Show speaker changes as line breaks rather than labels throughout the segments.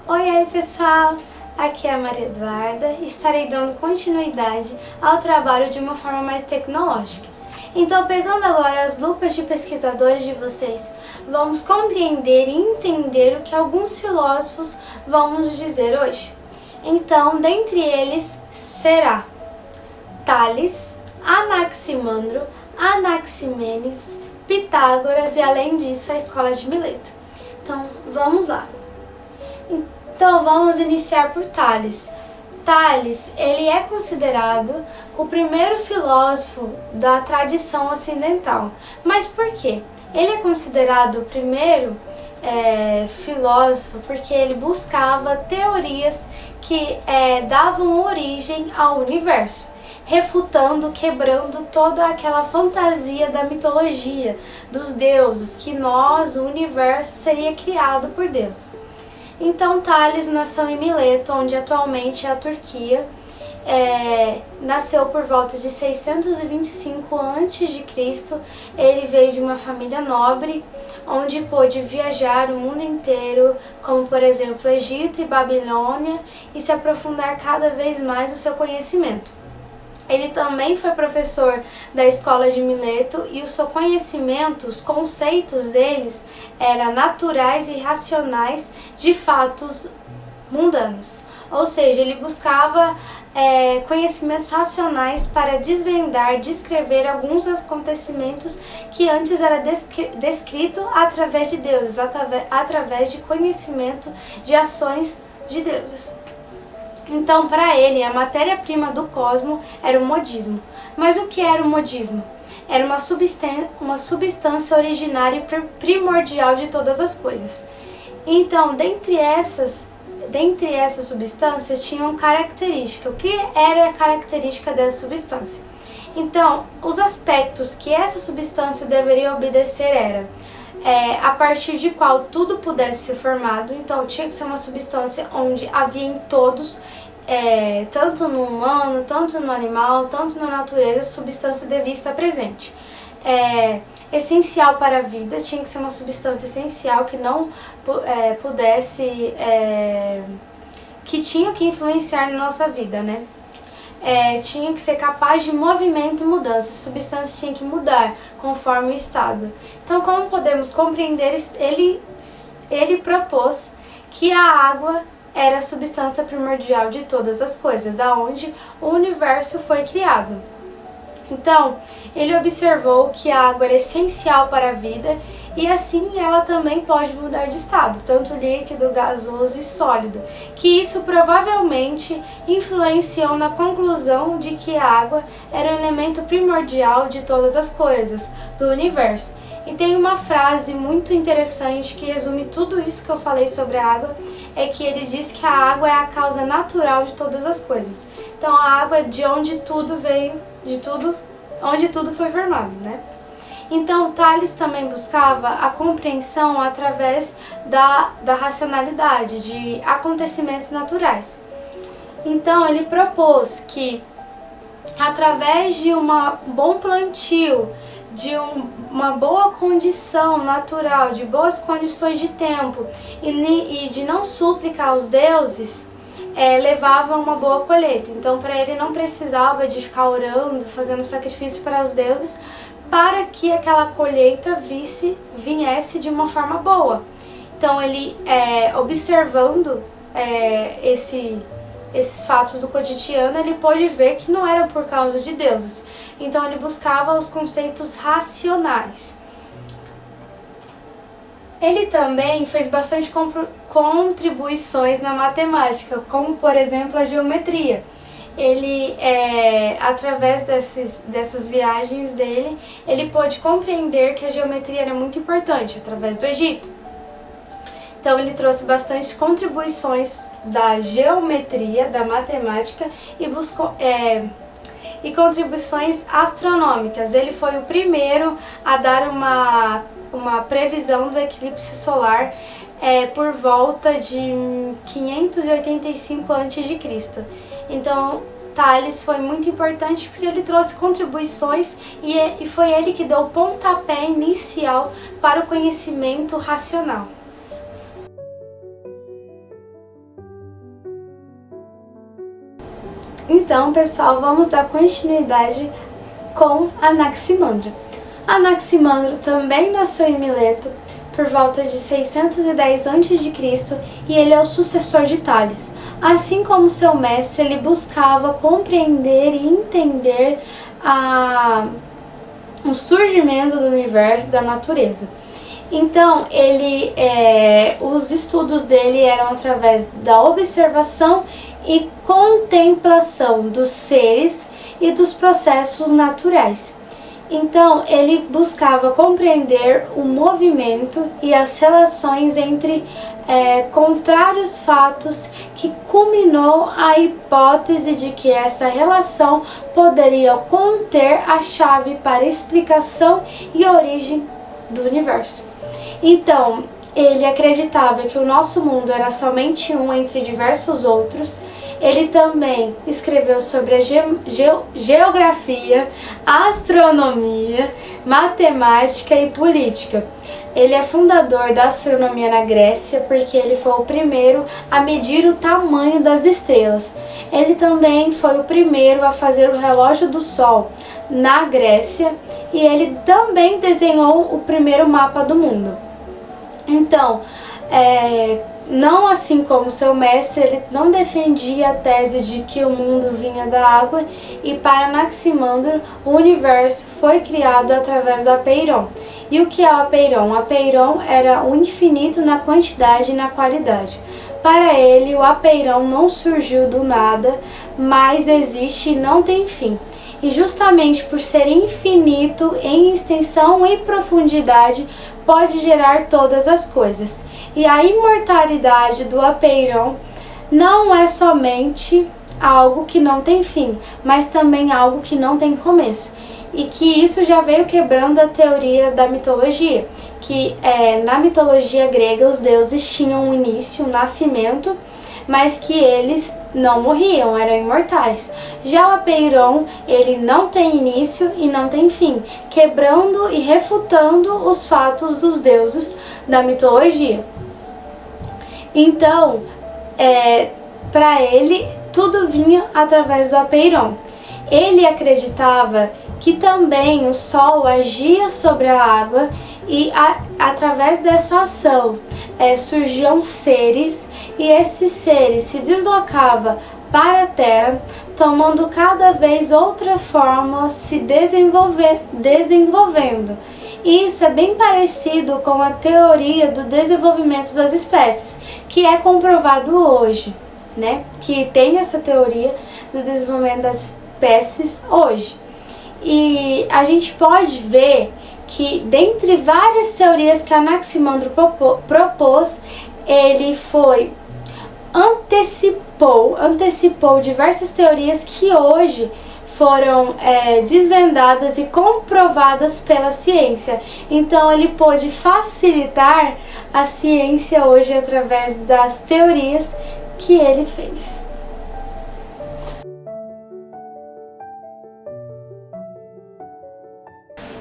Oi aí pessoal, aqui é a Maria Eduarda e estarei dando continuidade ao trabalho de uma forma mais tecnológica. Então, pegando agora as lupas de pesquisadores de vocês, vamos compreender e entender o que alguns filósofos vão nos dizer hoje. Então, dentre eles será Tales, Anaximandro, Anaximenes, Pitágoras e além disso a escola de Mileto. Então, vamos lá. Então vamos iniciar por Tales. Tales, ele é considerado o primeiro filósofo da tradição ocidental. Mas por quê? Ele é considerado o primeiro filósofo porque ele buscava teorias que davam origem ao universo, refutando, quebrando toda aquela fantasia da mitologia, dos deuses, que o universo seria criado por Deus. Então Tales nasceu em Mileto, onde atualmente é a Turquia. Nasceu por volta de 625 a.C. Ele veio de uma família nobre, onde pôde viajar o mundo inteiro, como por exemplo Egito e Babilônia, e se aprofundar cada vez mais no seu conhecimento. Ele também foi professor da escola de Mileto e o seu conhecimento, os conceitos deles, eram naturais e racionais de fatos mundanos. Ou seja, ele buscava conhecimentos racionais para desvendar, descrever alguns acontecimentos que antes era descrito através de deuses, através de conhecimento de ações de deuses. Então, para ele, a matéria-prima do cosmos era o modismo. Mas o que era o modismo? Era uma substância originária e primordial de todas as coisas. Então, dentre essas substâncias, tinham características. O que era a característica dessa substância? Então, os aspectos que essa substância deveria obedecer eram a partir de qual tudo pudesse ser formado. Então tinha que ser uma substância onde havia em todos, tanto no humano, tanto no animal, tanto na natureza, a substância devia estar presente. Essencial para a vida, tinha que ser uma substância essencial que não pudesse, que tinha que influenciar na nossa vida, né? Tinha que ser capaz de movimento e mudança, a substância tinha que mudar conforme o estado. Então, como podemos compreender, ele propôs que a água era a substância primordial de todas as coisas, da onde o universo foi criado. Então, ele observou que a água era essencial para a vida e assim ela também pode mudar de estado, tanto líquido, gasoso e sólido, que isso provavelmente influenciou na conclusão de que a água era o elemento primordial de todas as coisas do universo. E tem uma frase muito interessante que resume tudo isso que eu falei sobre a água, é que ele diz que a água é a causa natural de todas as coisas. Então a água é de onde tudo veio, onde tudo foi formado, né? Então Tales também buscava a compreensão através da racionalidade, de acontecimentos naturais. Então ele propôs que através de um bom plantio, de uma boa condição natural, de boas condições de tempo e de não súplica aos deuses, levava a uma boa colheita. Então para ele não precisava de ficar orando, fazendo sacrifício para os deuses, para que aquela colheita viesse de uma forma boa. Então ele, observando esses fatos do cotidiano, ele pôde ver que não era por causa de deuses. Então ele buscava os conceitos racionais. Ele também fez bastante contribuições na matemática, como por exemplo a geometria. Ele, através dessas viagens dele, ele pôde compreender que a geometria era muito importante, através do Egito. Então ele trouxe bastante contribuições da geometria, da matemática e contribuições astronômicas. Ele foi o primeiro a dar uma previsão do eclipse solar por volta de 585 a.C. Então Tales foi muito importante porque ele trouxe contribuições e foi ele que deu o pontapé inicial para o conhecimento racional. Então, pessoal, vamos dar continuidade com Anaximandro. Anaximandro também nasceu em Mileto por volta de 610 a.C. e ele é o sucessor de Tales. Assim como seu mestre, ele buscava compreender e entender o surgimento do universo e da natureza. Então, os estudos dele eram através da observação e contemplação dos seres e dos processos naturais. Então, ele buscava compreender o movimento e as relações entre contrários fatos, que culminou a hipótese de que essa relação poderia conter a chave para a explicação e origem do universo. Então, ele acreditava que o nosso mundo era somente um entre diversos outros. Ele também escreveu sobre a geografia, astronomia, matemática e política. Ele é fundador da astronomia na Grécia, porque ele foi o primeiro a medir o tamanho das estrelas. Ele também foi o primeiro a fazer o relógio do Sol na Grécia, e ele também desenhou o primeiro mapa do mundo. Então, não assim como seu mestre, ele não defendia a tese de que o mundo vinha da água, e para Anaximandro o universo foi criado através do apeiron. E o que é o apeiron? O apeiron era o infinito na quantidade e na qualidade. Para ele, o apeiron não surgiu do nada, mas existe e não tem fim. E justamente por ser infinito em extensão e profundidade, pode gerar todas as coisas. E a imortalidade do apeiron não é somente algo que não tem fim, mas também algo que não tem começo. E que isso já veio quebrando a teoria da mitologia, que na mitologia grega os deuses tinham um início, um nascimento, mas que eles não morriam, eram imortais. Já o apeiron, ele não tem início e não tem fim, quebrando e refutando os fatos dos deuses da mitologia. Então, para ele, tudo vinha através do apeiron. Ele acreditava que também o sol agia sobre a água e através dessa ação surgiam seres, e esses seres se deslocavam para a Terra, tomando cada vez outra forma, se desenvolvendo. Isso é bem parecido com a teoria do desenvolvimento das espécies, que é comprovado hoje, né? Que tem essa teoria do desenvolvimento das espécies hoje. E a gente pode ver que, dentre várias teorias que Anaximandro propôs, ele antecipou diversas teorias que hoje foram desvendadas e comprovadas pela ciência. Então ele pôde facilitar a ciência hoje através das teorias que ele fez.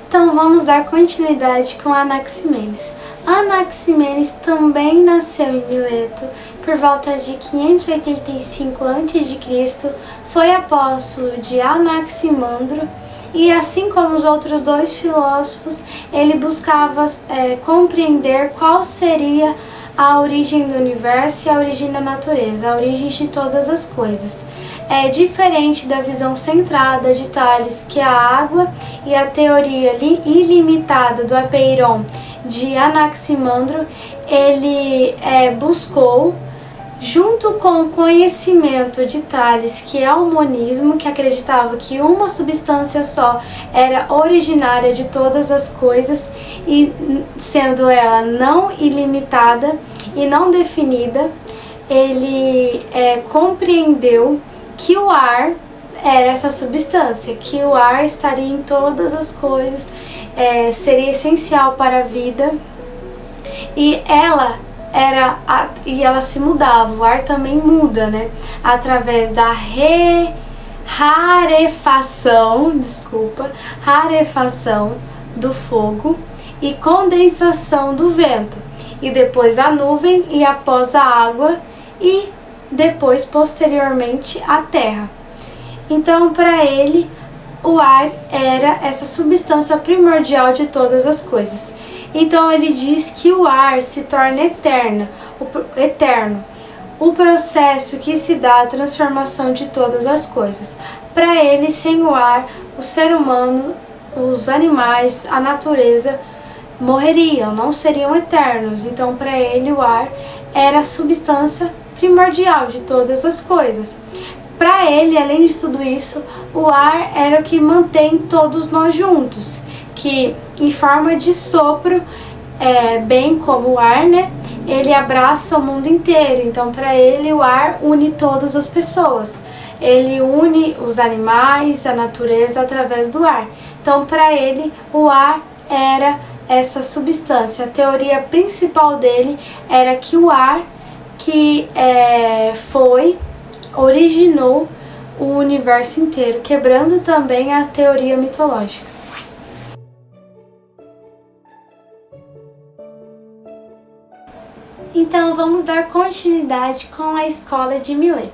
Então vamos dar continuidade com Anaximenes. Anaximenes também nasceu em Mileto por volta de 585 a.C., foi apóstolo de Anaximandro, e assim como os outros dois filósofos, ele buscava compreender qual seria a origem do universo e a origem da natureza, a origem de todas as coisas. É diferente da visão centrada de Tales, que a água, e a teoria ilimitada do apeiron de Anaximandro, ele buscou, junto com o conhecimento de Tales, que é o monismo, que acreditava que uma substância só era originária de todas as coisas, e sendo ela não ilimitada e não definida, ele compreendeu que o ar era essa substância, que o ar estaria em todas as coisas, seria essencial para a vida, e ela se mudava. O ar também muda, né? Através da rarefação do fogo e condensação do vento, e depois a nuvem, e após a água, e depois posteriormente a terra. Então, para ele, o ar era essa substância primordial de todas as coisas. Então, ele diz que o ar se torna eterno. O processo que se dá à transformação de todas as coisas. Para ele, sem o ar, o ser humano, os animais, a natureza morreriam, não seriam eternos. Então, para ele, o ar era a substância primordial de todas as coisas. Para ele, além de tudo isso, o ar era o que mantém todos nós juntos, que em forma de sopro, bem como o ar, né? Ele abraça o mundo inteiro. Então, para ele, o ar une todas as pessoas. Ele une os animais, a natureza através do ar. Então, para ele, o ar era essa substância. A teoria principal dele era que o ar que originou o universo inteiro, quebrando também a teoria mitológica. Então, vamos dar continuidade com a escola de Mileto.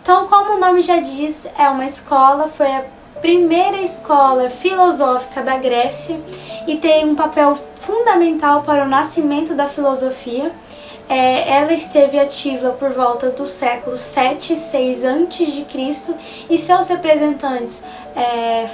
Então, como o nome já diz, é uma escola, foi a primeira escola filosófica da Grécia e tem um papel fundamental para o nascimento da filosofia. Ela esteve ativa por volta do século 7 e 6 a.C. e seus representantes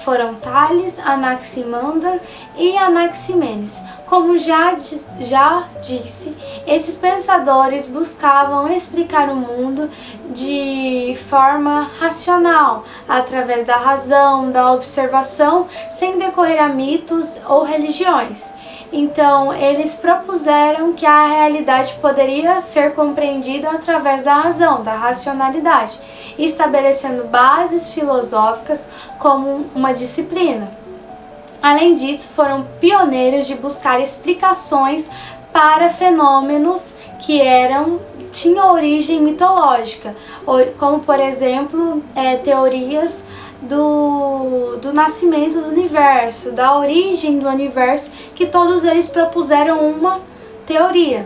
foram Tales, Anaximandro e Anaximenes. Como já disse, esses pensadores buscavam explicar o mundo de forma racional, através da razão, da observação, sem recorrer a mitos ou religiões. Então, eles propuseram que a realidade poderia ser compreendida através da razão, da racionalidade, estabelecendo bases filosóficas como uma disciplina. Além disso, foram pioneiros de buscar explicações para fenômenos que tinham origem mitológica, como, por exemplo, teorias do nascimento do universo, da origem do universo, que todos eles propuseram uma teoria,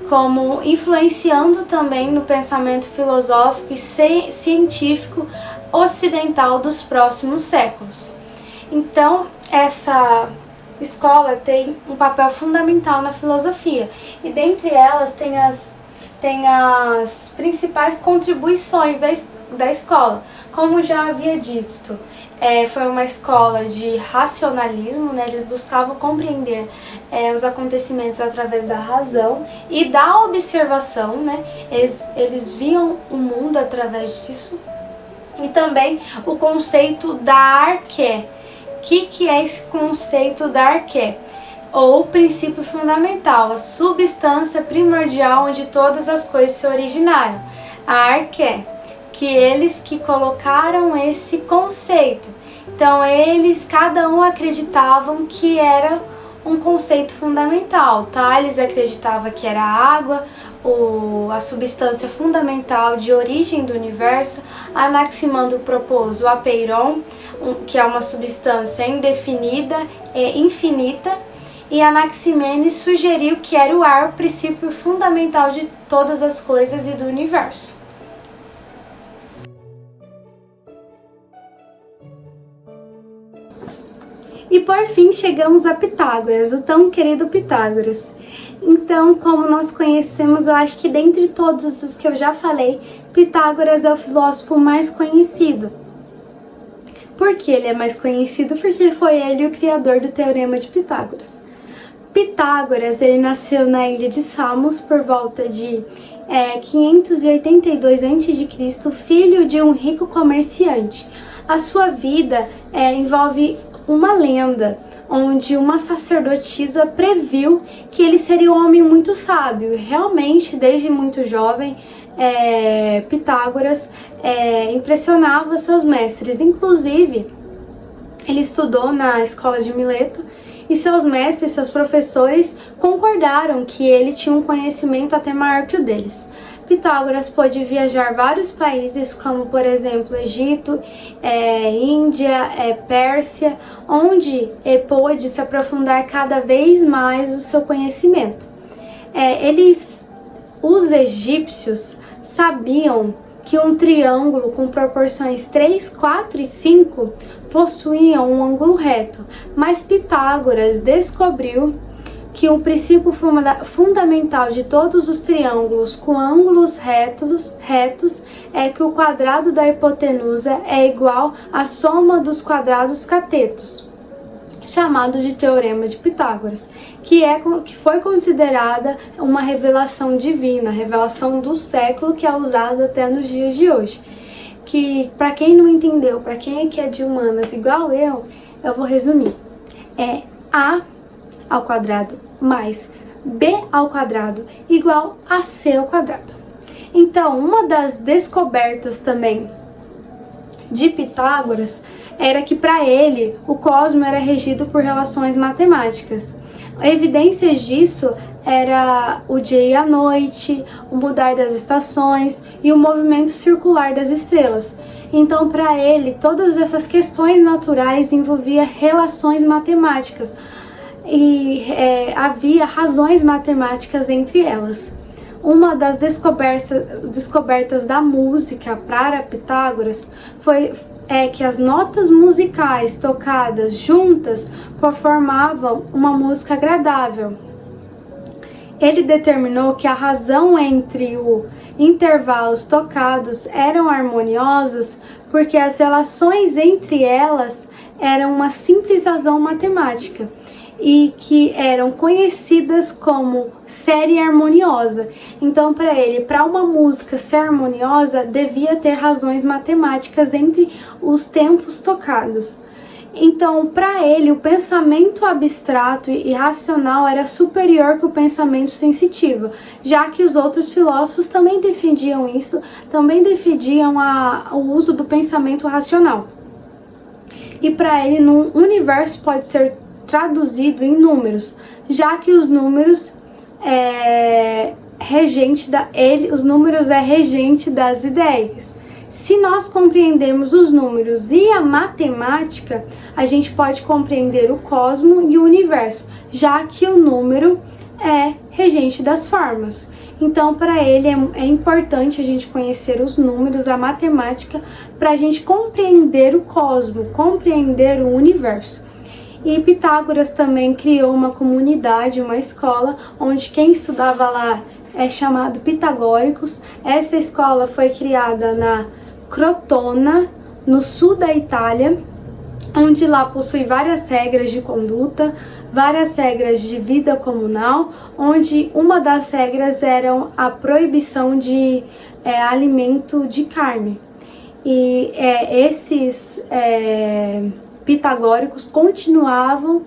como influenciando também no pensamento filosófico e científico ocidental dos próximos séculos. Então, essa escola tem um papel fundamental na filosofia, e dentre elas tem as principais contribuições da escola. Como já havia dito, foi uma escola de racionalismo, né? Eles buscavam compreender os acontecimentos através da razão e da observação, né? Eles viam o mundo através disso. E também o conceito da arqué. O que é esse conceito da arqué? Ou princípio fundamental, a substância primordial onde todas as coisas se originaram. A arqué, que eles que colocaram esse conceito. Então cada um acreditavam que era um conceito fundamental. Tales acreditava que era a água, a substância fundamental de origem do universo. Anaximandro propôs o apeiron, que é uma substância indefinida e infinita. E Anaximenes sugeriu que era o ar, o princípio fundamental de todas as coisas e do universo. E por fim chegamos a Pitágoras, o tão querido Pitágoras. Então, como nós conhecemos, eu acho que dentre todos os que eu já falei, Pitágoras é o filósofo mais conhecido. Por que ele é mais conhecido? Porque foi ele o criador do Teorema de Pitágoras. Pitágoras, ele nasceu na ilha de Samos por volta de 582 a.C., filho de um rico comerciante. A sua vida envolve uma lenda, onde uma sacerdotisa previu que ele seria um homem muito sábio. Realmente, desde muito jovem, Pitágoras impressionava seus mestres. Inclusive, ele estudou na escola de Mileto e seus mestres, seus professores, concordaram que ele tinha um conhecimento até maior que o deles. Pitágoras pôde viajar vários países, como por exemplo Egito, Índia, Pérsia, onde pôde se aprofundar cada vez mais o seu conhecimento. Os egípcios sabiam que um triângulo com proporções 3, 4 e 5 possuía um ângulo reto, mas Pitágoras descobriu que o princípio fundamental de todos os triângulos com ângulos retos é que o quadrado da hipotenusa é igual à soma dos quadrados catetos, chamado de Teorema de Pitágoras, que foi considerada uma revelação divina, revelação do século, que é usada até nos dias de hoje. Que, para quem não entendeu, para quem é de humanas igual eu vou resumir. É A ao quadrado mais B ao quadrado igual a C ao quadrado. Então, uma das descobertas também de Pitágoras era que para ele o cosmos era regido por relações matemáticas. Evidências disso era o dia e a noite, o mudar das estações e o movimento circular das estrelas. Então, para ele, todas essas questões naturais envolviam relações matemáticas e havia razões matemáticas entre elas. Uma das descobertas da música para Pitágoras foi que as notas musicais tocadas juntas formavam uma música agradável. Ele determinou que a razão entre os intervalos tocados eram harmoniosas porque as relações entre elas eram uma simples razão matemática e que eram conhecidas como série harmoniosa. Então, para ele, para uma música ser harmoniosa, devia ter razões matemáticas entre os tempos tocados. Então, para ele, o pensamento abstrato e racional era superior que o pensamento sensitivo, já que os outros filósofos também defendiam isso, também defendiam o uso do pensamento racional. E para ele, no universo pode ser traduzido em números, já que os números os números é regente das ideias. Se nós compreendermos os números e a matemática, a gente pode compreender o cosmos e o universo, já que o número é regente das formas. Então, para ele é importante a gente conhecer os números, a matemática, para a gente compreender o cosmos, compreender o universo. E Pitágoras também criou uma comunidade, uma escola, onde quem estudava lá é chamado pitagóricos. Essa escola foi criada na Crotona, no sul da Itália, onde lá possui várias regras de conduta, várias regras de vida comunal, onde uma das regras era a proibição de alimento de carne. E esses pitagóricos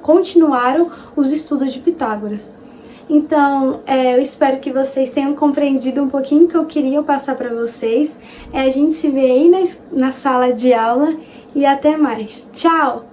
continuaram os estudos de Pitágoras. Então, eu espero que vocês tenham compreendido um pouquinho que eu queria passar para vocês. A gente se vê aí na sala de aula e até mais. Tchau!